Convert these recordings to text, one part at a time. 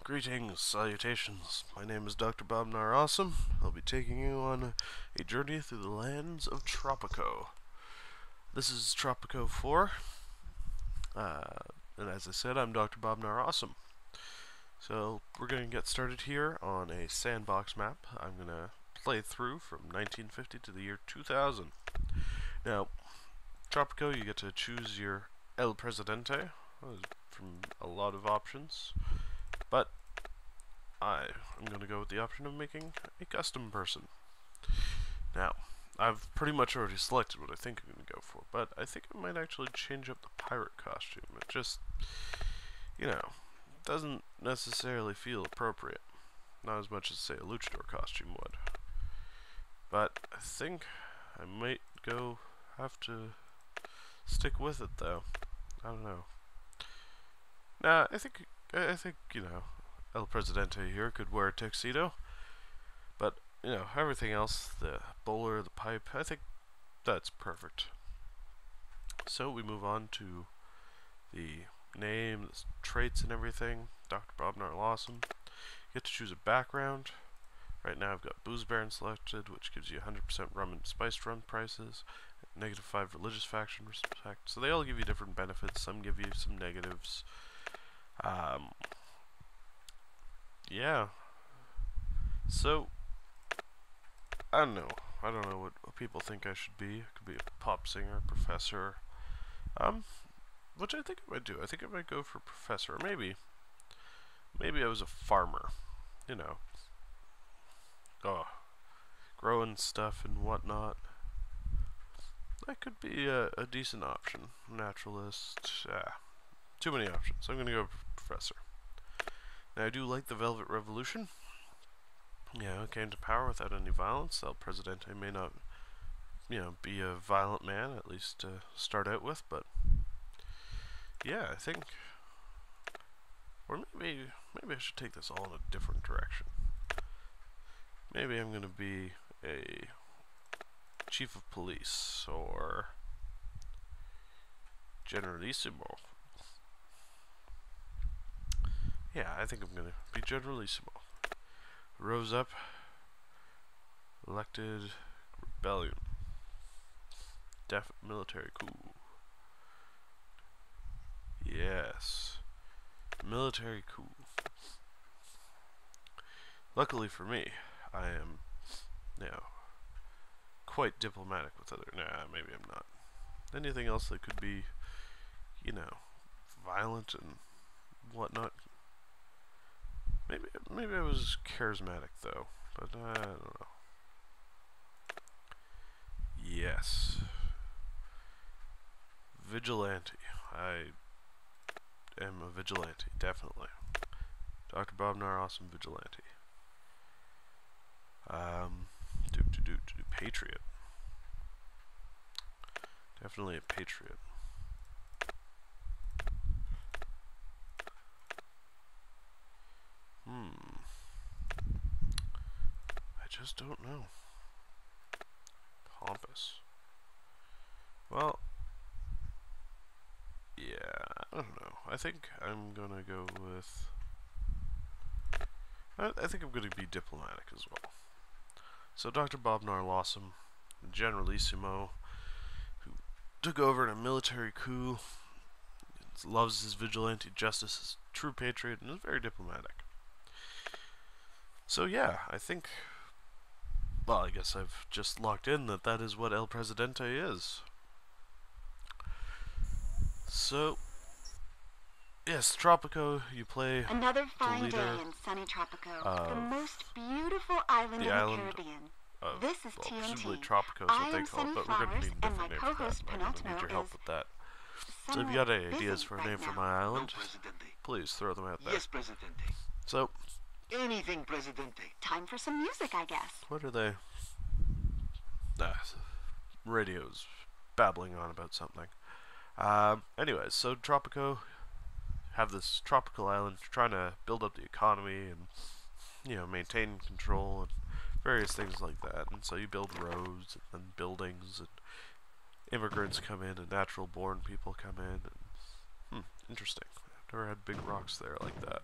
Greetings, salutations. My name is DoctorBobnarAwesome. I'll be taking you on a journey through the lands of Tropico. This is Tropico 4, and as I said, I'm DoctorBobnarAwesome. So we're going to get started here on a sandbox map. I'm going to play through from 1950 to the year 2000. Now, Tropico, you get to choose your El Presidente from a lot of options, but I'm going to go with the option of making a custom person. Now, I've pretty much already selected what I think I'm going to go for, but I think I might actually change up the pirate costume. It just, doesn't necessarily feel appropriate. Not as much as, say, a luchador costume would. But I think I might have to stick with it, though. I don't know. Nah, I think, El Presidente here could wear a tuxedo, but, everything else, the bowler, the pipe, I think that's perfect. So we move on to the name, the traits and everything. DoctorBobnarAwesome. You get to choose a background. Right now I've got Booze Baron selected, which gives you 100% rum and spiced rum prices, -5 religious faction respect. So they all give you different benefits. Some give you some negatives. Yeah. So, I don't know. I don't know what people think I should be. I could be a pop singer, professor. Which I think I might do. I think I might go for professor. Or maybe I was a farmer. Growing stuff and whatnot. That could be a decent option. Naturalist. Too many options. I'm going to go professor. Now, I do like the Velvet Revolution. It came to power without any violence. El Presidente may not, be a violent man, at least to start out with, but yeah, I think, or maybe I should take this all in a different direction. Maybe I'm going to be a chief of police, or generalissimo. Yeah, I think I'm going to be generalissimo. Rose up, elected, rebellion, military coup. Yes, military coup. Luckily for me, I am, quite diplomatic with other. Nah, maybe I'm not. Anything else that could be, violent and whatnot. Maybe I was charismatic though, but I don't know. Yes. Vigilante. I am a vigilante, definitely. DoctorBobnarAwesome vigilante. Patriot. Definitely a patriot. I just don't know. Pompous. Well, yeah, I don't know. I think I'm gonna go with. I think I'm gonna be diplomatic as well. So DoctorBobnarAwesome, generalissimo, who took over in a military coup, loves his vigilante justice, is a true patriot, and is very diplomatic. So yeah, I think, well, I guess I've just locked in that is what El Presidente is. So, yes, Tropico, you play another fine the leader day in sunny Tropico, the most beautiful island in the Caribbean. This is TNT. Presumably Tropico is what they call it, but we're going to need a different name for that. I'm going to need your help with that. So if you got any ideas for a name for my island, please throw them out there. Yes, Presidente. So, anything, Presidente. Time for some music, I guess. what are they? Radio's babbling on about something. Anyways, so Tropico have this tropical island trying to build up the economy and, maintain control and various things like that. And so you build roads and buildings, and immigrants come in and natural born people come in. And, interesting. Never had big rocks there like that.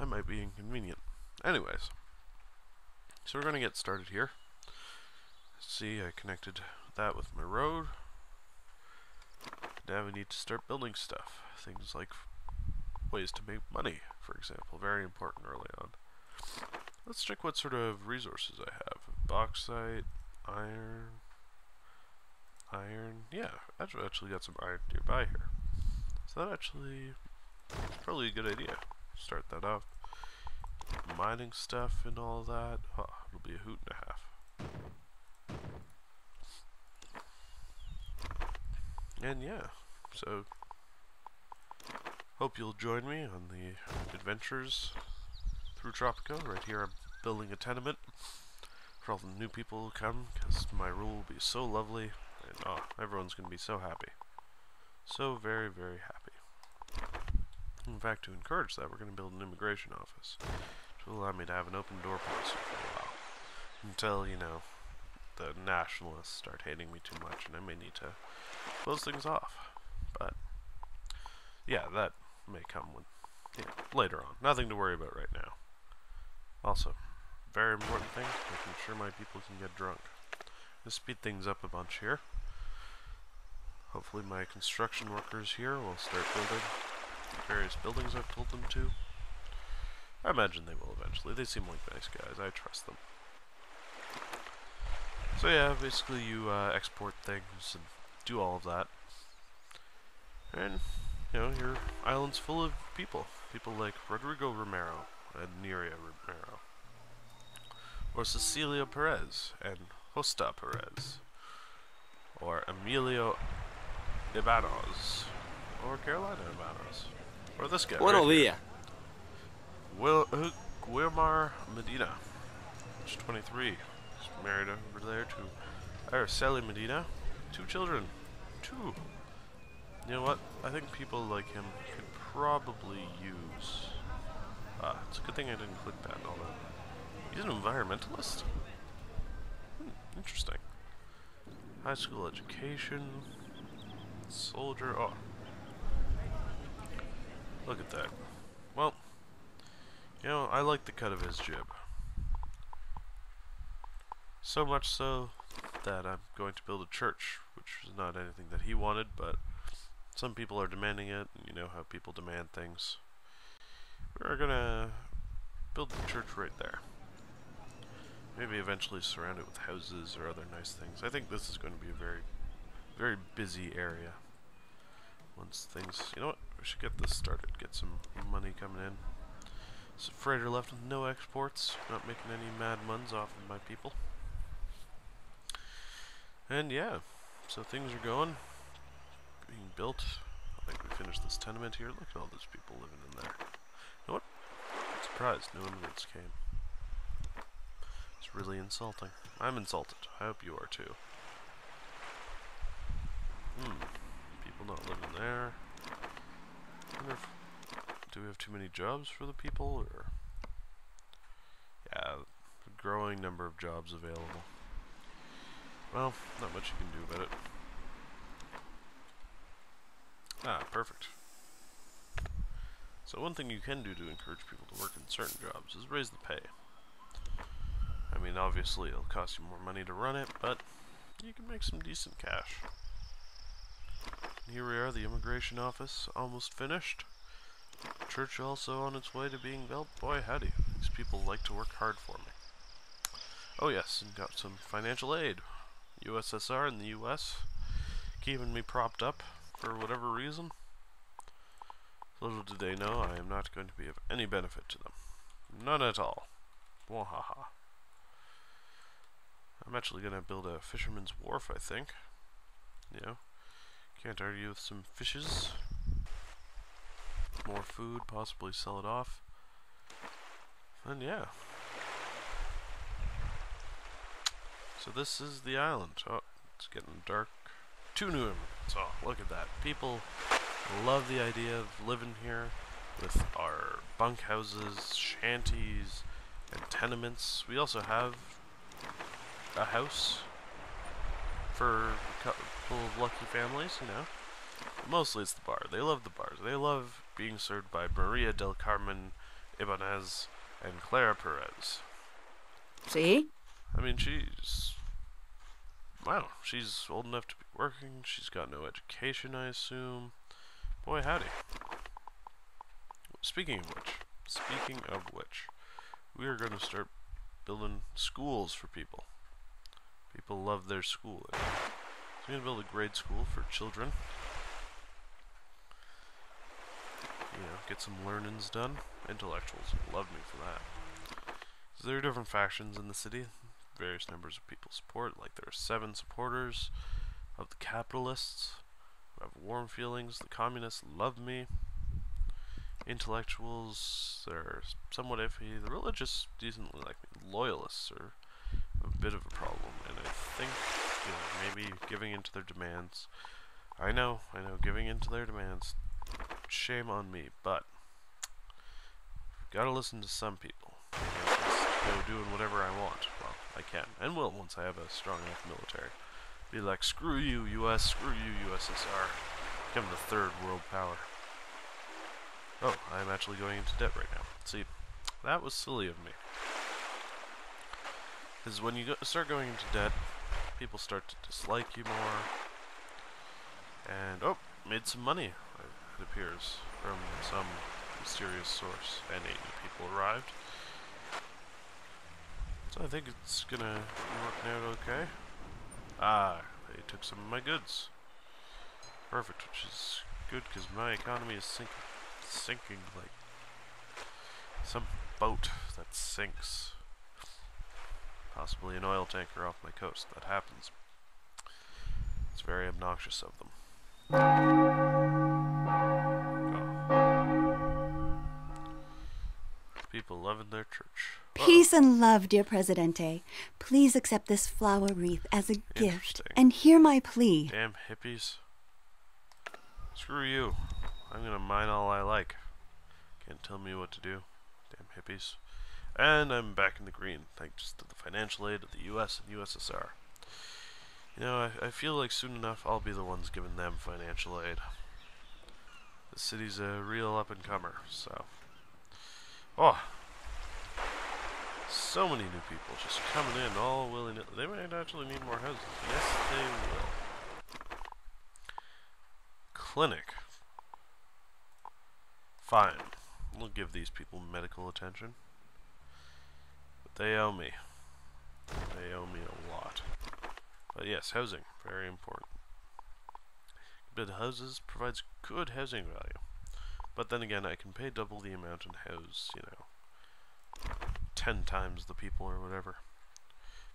That might be inconvenient. Anyways, so we're going to get started here. See, I connected that with my road. Now we need to start building stuff. Things like ways to make money, for example. Very important early on. Let's check what sort of resources I have. Bauxite, iron. Yeah, I've actually got some iron nearby here. So that actually is probably a good idea. Start that off. Mining stuff and all that. Oh, it'll be a hoot and a half. And yeah, so hope you'll join me on the adventures through Tropico. Right here I'm building a tenement for all the new people who come, because my rule will be so lovely, and oh, everyone's going to be so happy. So very, very happy. In fact, to encourage that, we're going to build an immigration office, which will allow me to have an open door policy for a while. Until, you know, the nationalists start hating me too much, and I may need to close things off. But yeah, that may come when, later on. Nothing to worry about right now. Also, very important thing, making sure my people can get drunk. Let's speed things up a bunch here. Hopefully my construction workers here will start building the various buildings I've told them to. I imagine they will eventually. They seem like nice guys. I trust them. So yeah, basically you export things and do all of that. And, you know, your island's full of people. People like Rodrigo Romero and Neria Romero. Or Cecilia Perez and Hosta Perez. Or Emilio Ibanos. Or Carolina Ibanos. Or this guy. Buenos right días. Guilmar Medina. Age 23. He's married over there to Araceli Medina. 2 children. 2. You know what? I think people like him could probably use... it's a good thing I didn't click that and all that. He's an environmentalist? Interesting. High school education. Soldier. Oh. Look at that. Well, you know, I like the cut of his jib. So much so that I'm going to build a church, which is not anything that he wanted, but some people are demanding it, and you know how people demand things. We're gonna build the church right there. Maybe eventually surround it with houses or other nice things. I think this is going to be a very, very busy area. Once things... You know what? We should get this started. Get some money coming in. So freighter left with no exports. Not making any mad muns off of my people. And yeah, so things are going. Being built. I think we finished this tenement here. Look at all those people living in there. You know what? I'm surprised no immigrants came. It's really insulting. I'm insulted. I hope you are too. People not living there. I wonder if, do we have too many jobs for the people, or... Yeah, a growing number of jobs available. Well, not much you can do about it. Ah, perfect. So one thing you can do to encourage people to work in certain jobs is raise the pay. I mean, obviously it'll cost you more money to run it, but you can make some decent cash. And here we are, the immigration office, almost finished. Church also on its way to being built. Boy, howdy. These people like to work hard for me. Oh yes, and got some financial aid. USSR and the US keeping me propped up for whatever reason. Little did they know I am not going to be of any benefit to them. None at all. Wahaha. I'm actually going to build a fisherman's wharf, I think. You know, can't argue with some fishes. More food, possibly sell it off. And yeah. So this is the island. Oh, it's getting dark. 2 new immigrants. Oh, look at that. People love the idea of living here with our bunkhouses, shanties, and tenements. We also have a house for a couple of lucky families, you know. But mostly it's the bar. They love the bars. They love being served by Maria del Carmen Ibanez and Clara Perez. See? I mean, wow, she's old enough to be working. She's got no education, I assume. Boy, howdy. Speaking of which, we are going to start building schools for people. People love their schooling. So we're going to build a grade school for children. You know, get some learnings done. Intellectuals love me for that. So there are different factions in the city. Various numbers of people support. Like there are 7 supporters of the capitalists who have warm feelings. The communists love me. Intellectuals, they're somewhat iffy. The religious decently like me. Loyalists are a bit of a problem, and I think, you know, maybe giving into their demands. I know, giving into their demands. Shame on me, but gotta listen to some people. I can't just go doing whatever I want. Well, I can, and will once I have a strong enough military. Be like, screw you, US, screw you, USSR. Become the 3rd world power. Oh, I'm actually going into debt right now. See, that was silly of me. Because when you start going into debt, people start to dislike you more. And, oh, made some money, it appears, from some mysterious source. And 8 new people arrived. So I think it's gonna be working out okay. Ah, they took some of my goods. Perfect, which is good because my economy is sinking like some boat that sinks. Possibly an oil tanker off my coast. That happens. It's very obnoxious of them. People love in their church. Peace and love, dear Presidente. Please accept this flower wreath as a gift and hear my plea. Damn hippies. Screw you. I'm gonna mine all I like. Can't tell me what to do. Damn hippies. And I'm back in the green, thanks to the financial aid of the US and USSR. You know, I feel like soon enough I'll be the ones giving them financial aid. The city's a real up-and-comer, so... Oh! So many new people just coming in, all willy-nilly. They might actually need more houses. Yes, they will. Clinic. Fine. We'll give these people medical attention. But they owe me. They owe me a lot. But yes, housing. Very important. Good houses provides good housing value. But then again, I can pay double the amount and house, you know, 10 times the people or whatever.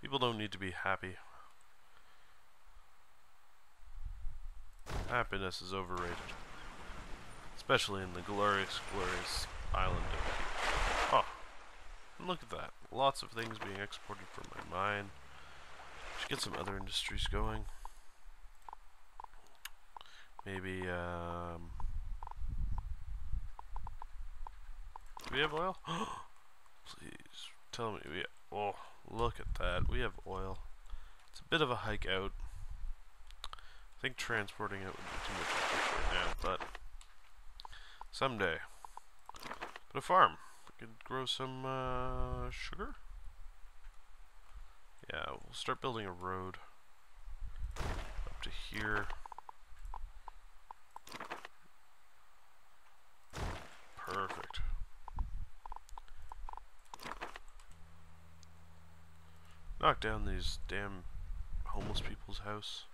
People don't need to be happy. Happiness is overrated. Especially in the glorious, glorious island of... Oh, and look at that. Lots of things being exported from my mine. Should get some other industries going. Maybe, do we have oil? Please, tell me we... Oh, look at that. We have oil. It's a bit of a hike out. I think transporting it would be too much effort right now, but... someday. But a farm. We could grow some, sugar? Yeah, we'll start building a road. Up to here. Perfect. Knock down these damn homeless people's house.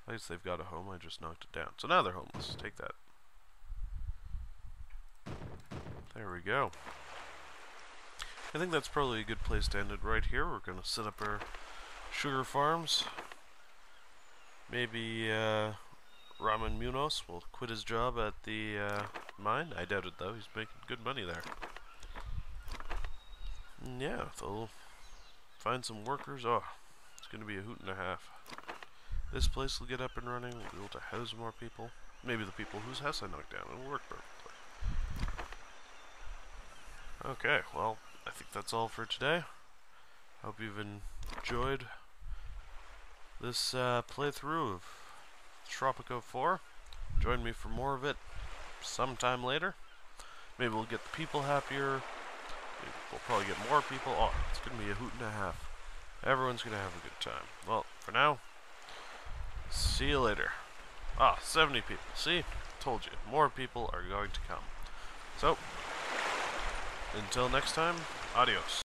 At least they've got a home, I just knocked it down. So now they're homeless. Take that. There we go. I think that's probably a good place to end it right here. We're going to set up our sugar farms. Maybe Ramon Munoz will quit his job at the mine. I doubt it though. He's making good money there. And yeah, they'll find some workers. Oh, it's going to be a hoot and a half. This place will get up and running. We'll be able to house more people. Maybe the people whose house I knocked down. It'll work perfectly. Okay, well, I think that's all for today. Hope you've enjoyed this playthrough of Tropico 4. Join me for more of it sometime later. Maybe Maybe we'll get the people happier. We'll probably get more people. Oh, it's going to be a hoot and a half. Everyone's going to have a good time. Well, for now, see you later. 70 people. See? Told you. More people are going to come. So, until next time, adios.